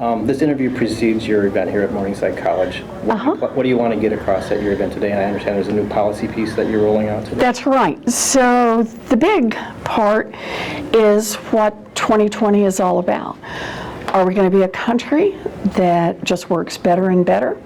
This interview precedes your event here at Morningside College. What do you want to get across at your event today? And I understand there's a new policy piece that you're rolling out today. That's right. So the big part is what 2020 is all about. Are we going to be a country that just works better and better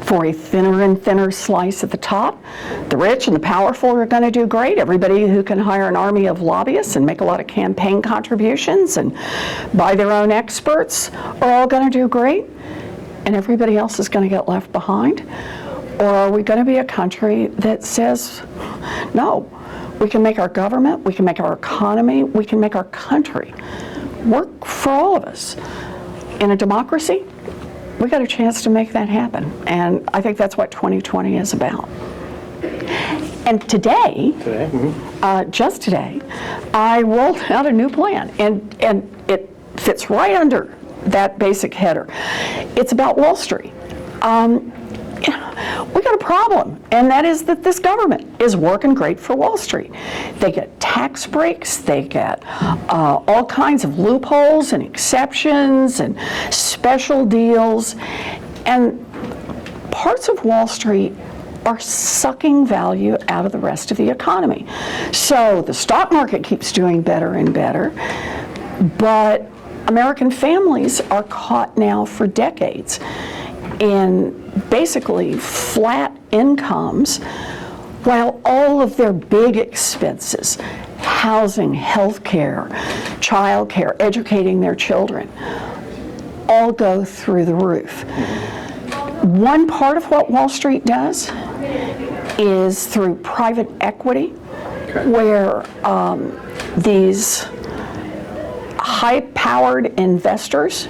for a thinner and thinner slice at the top? The rich and the powerful are going to do great. Everybody who can hire an army of lobbyists and make a lot of campaign contributions and buy their own experts are all going to do great, and everybody else is going to get left behind? Or are we going to be a country that says, no, we can make our government, we can make our economy, we can make our country work for all of us? In a democracy, we got a chance to make that happen. And I think that's what 2020 is about. And today, just today, I rolled out a new plan, and it fits right under that basic header. It's about Wall Street. We got a problem, and that is that this government is working great for Wall Street. They get tax breaks, they get all kinds of loopholes and exceptions and special deals, and parts of Wall Street are sucking value out of the rest of the economy. So the stock market keeps doing better and better, but American families are caught now for decades in basically flat incomes, while all of their big expenses, housing, health care, child care, educating their children, all go through the roof. One part of what Wall Street does is through private equity, where these high-powered investors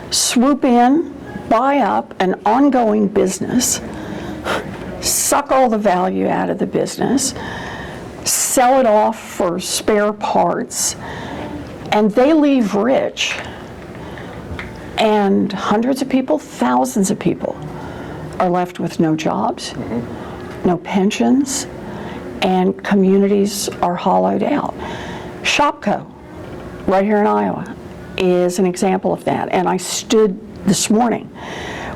swoop in, buy up an ongoing business, suck all the value out of the business, sell it off for spare parts, and they leave rich. And hundreds of people, thousands of people are left with no jobs, no pensions, and communities are hollowed out. Shopko, right here in Iowa, is an example of that. And I stood this morning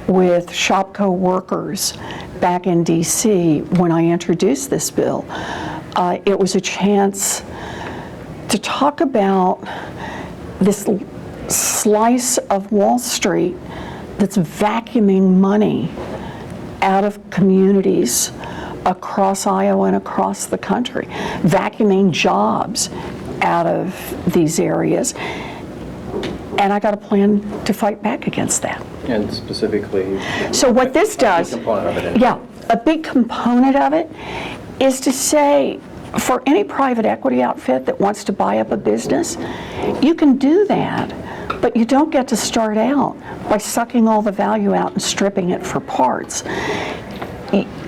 with Shopko workers back in DC when I introduced this bill. It was a chance to talk about this slice of Wall Street that's vacuuming money out of communities across Iowa and across the country, vacuuming jobs out of these areas. And I got a plan to fight back against that. And specifically, so what this does, a big component of it is to say, for any private equity outfit that wants to buy up a business, you can do that, but you don't get to start out by sucking all the value out and stripping it for parts.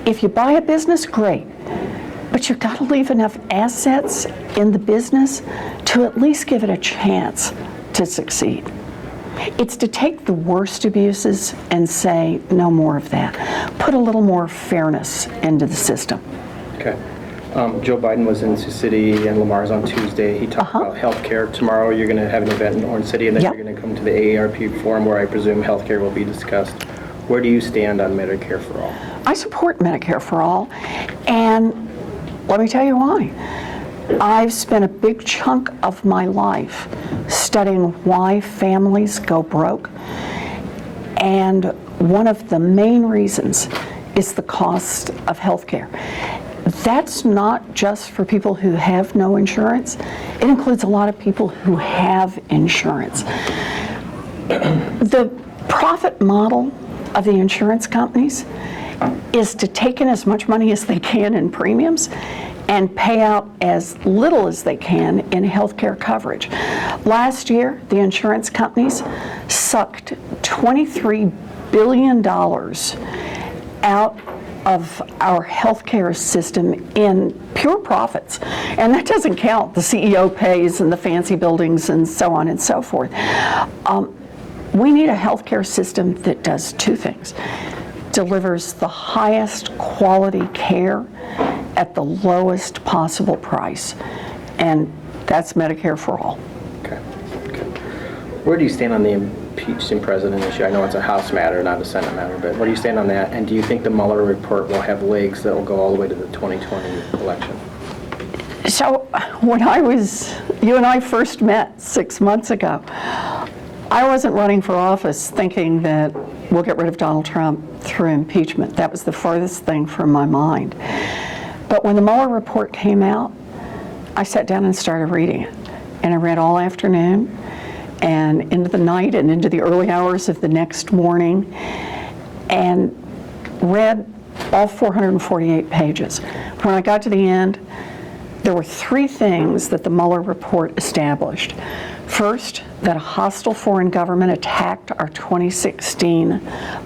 If you buy a business, great, but you've got to leave enough assets in the business to at least give it a chance to succeed. It's to take the worst abuses and say, no more of that. Put a little more fairness into the system. Okay. Joe Biden was in Sioux City and Lamar's on Tuesday. He talked about health care. Tomorrow you're going to have an event in Orange City, and then you're going to come to the AARP forum where I presume health care will be discussed. Where do you stand on Medicare for all? I support Medicare for all, and let me tell you why. I've spent a big chunk of my life studying why families go broke, and one of the main reasons is the cost of health care. That's not just for people who have no insurance. It includes a lot of people who have insurance. The profit model of the insurance companies is to take in as much money as they can in premiums and pay out as little as they can in health care coverage. Last year, the insurance companies sucked $23 billion out of our healthcare system in pure profits. And that doesn't count the CEO pays and the fancy buildings and so on and so forth. We need a healthcare system that does two things. Delivers the highest quality care at the lowest possible price. And that's Medicare for all. Okay. Where do you stand on the impeaching president issue? I know it's a House matter, not a Senate matter, but where do you stand on that? And do you think the Mueller report will have legs that will go all the way to the 2020 election? So when you and I first met 6 months ago, I wasn't running for office thinking that we'll get rid of Donald Trump through impeachment. That was the farthest thing from my mind. But when the Mueller report came out, I sat down and started reading it. And I read all afternoon and into the night and into the early hours of the next morning and read all 448 pages. When I got to the end, there were 3 things that the Mueller report established. First, that a hostile foreign government attacked our 2016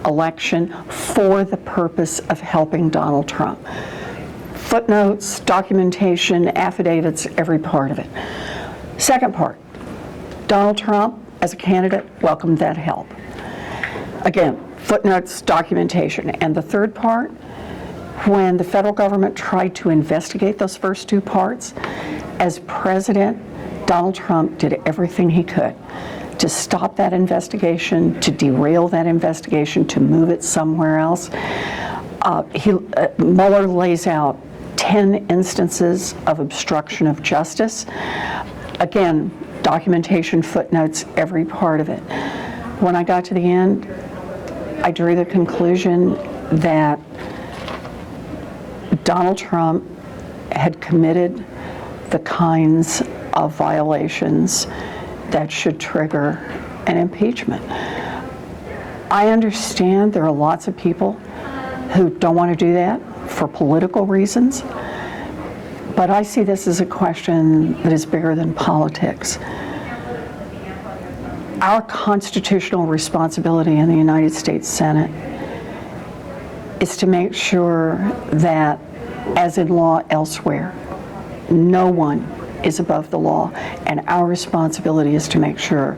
election for the purpose of helping Donald Trump. Footnotes, documentation, affidavits, every part of it. Second part, Donald Trump, as a candidate, welcomed that help. Again, footnotes, documentation. And the third part, when the federal government tried to investigate those first 2 parts, as president, Donald Trump did everything he could to stop that investigation, to derail that investigation, to move it somewhere else. Mueller lays out 10 instances of obstruction of justice. Again, documentation, footnotes, every part of it. When I got to the end, I drew the conclusion that Donald Trump had committed the kinds of violations that should trigger an impeachment. I understand there are lots of people who don't want to do that for political reasons, but I see this as a question that is bigger than politics. Our constitutional responsibility in the United States Senate is to make sure that, as in law elsewhere, no one is above the law, and our responsibility is to make sure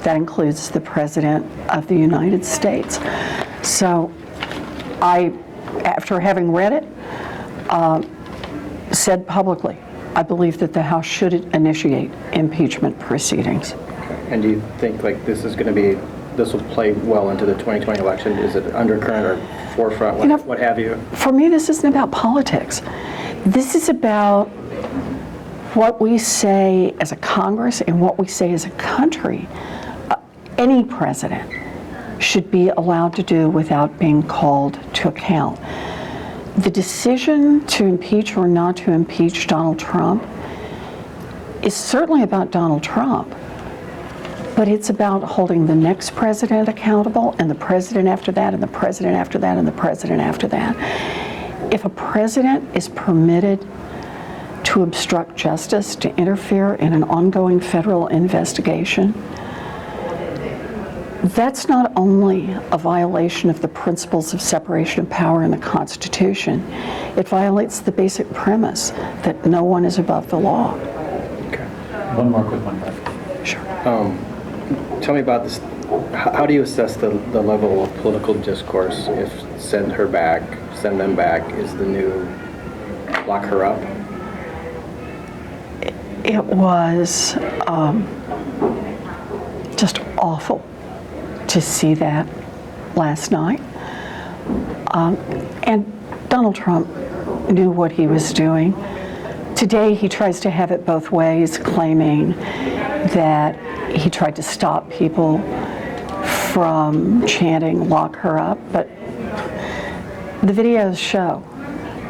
that includes the President of the United States. So I, after having read it, said publicly, I believe that the House should initiate impeachment proceedings. And do you think like this will play well into the 2020 election? Is it undercurrent or forefront, what have you? For me, this isn't about politics. This is about what we say as a Congress and what we say as a country. Any president should be allowed to do without being called to account. The decision to impeach or not to impeach Donald Trump is certainly about Donald Trump, but it's about holding the next president accountable, and the president after that, and the president after that, and the president after that. If a president is permitted to obstruct justice, to interfere in an ongoing federal investigation, that's not only a violation of the principles of separation of power in the Constitution, it violates the basic premise that no one is above the law. Okay. One more quick one, Beth. Sure. Tell me about this. How do you assess the level of political discourse if send them back is the new lock her up? It was just awful to see that last night. And Donald Trump knew what he was doing. Today he tries to have it both ways, claiming that he tried to stop people from chanting "lock her up," but the videos show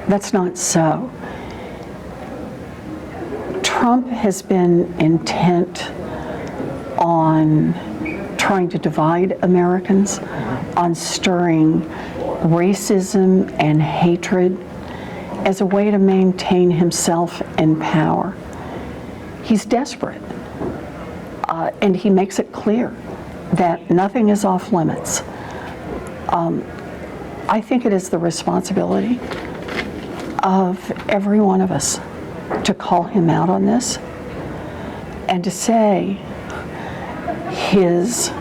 that's not so. Trump has been intent on trying to divide Americans, on stirring racism and hatred as a way to maintain himself in power. He's desperate, and he makes it clear that nothing is off limits. I think it is the responsibility of every one of us to call him out on this and to say his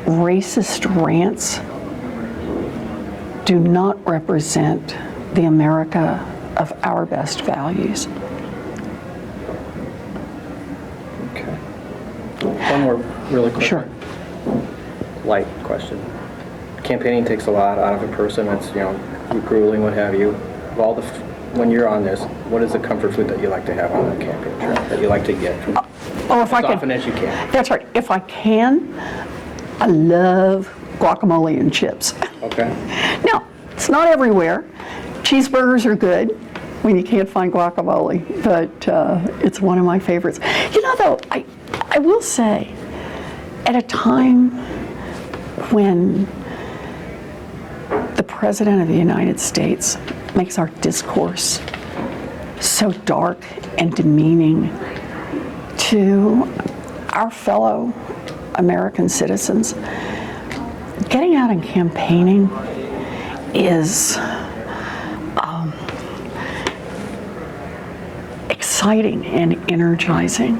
racist rants do not represent the America of our best values. Okay. One more really quick. Sure. light question. Campaigning takes a lot out of a person. It's, grueling, what have you. Of all the, when you're on this, what is the comfort food that you like to have on the campaign trail that you like to get from If I as can, often as you can? that's right. If I can, I love guacamole and chips. Okay. Now, it's not everywhere. Cheeseburgers are good when you can't find guacamole, but it's one of my favorites. Though, I will say, at a time when the President of the United States makes our discourse so dark and demeaning to our fellow American citizens, getting out and campaigning is exciting and energizing.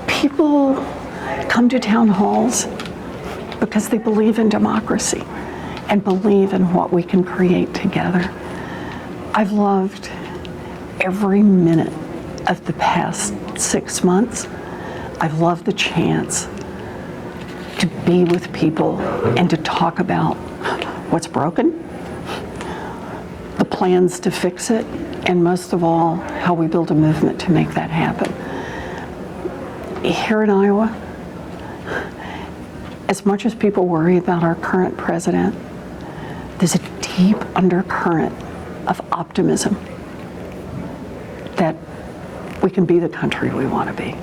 People come to town halls because they believe in democracy and believe in what we can create together. I've loved every minute of the past 6 months. I've loved the chance to be with people and to talk about what's broken, the plans to fix it, and most of all, how we build a movement to make that happen. Here in Iowa, as much as people worry about our current president, there's a deep undercurrent of optimism that we can be the country we want to be.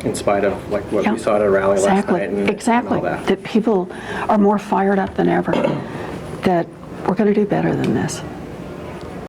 In spite of what we saw at a rally last night and Exactly. all that. That people are more fired up than ever, that we're going to do better than this.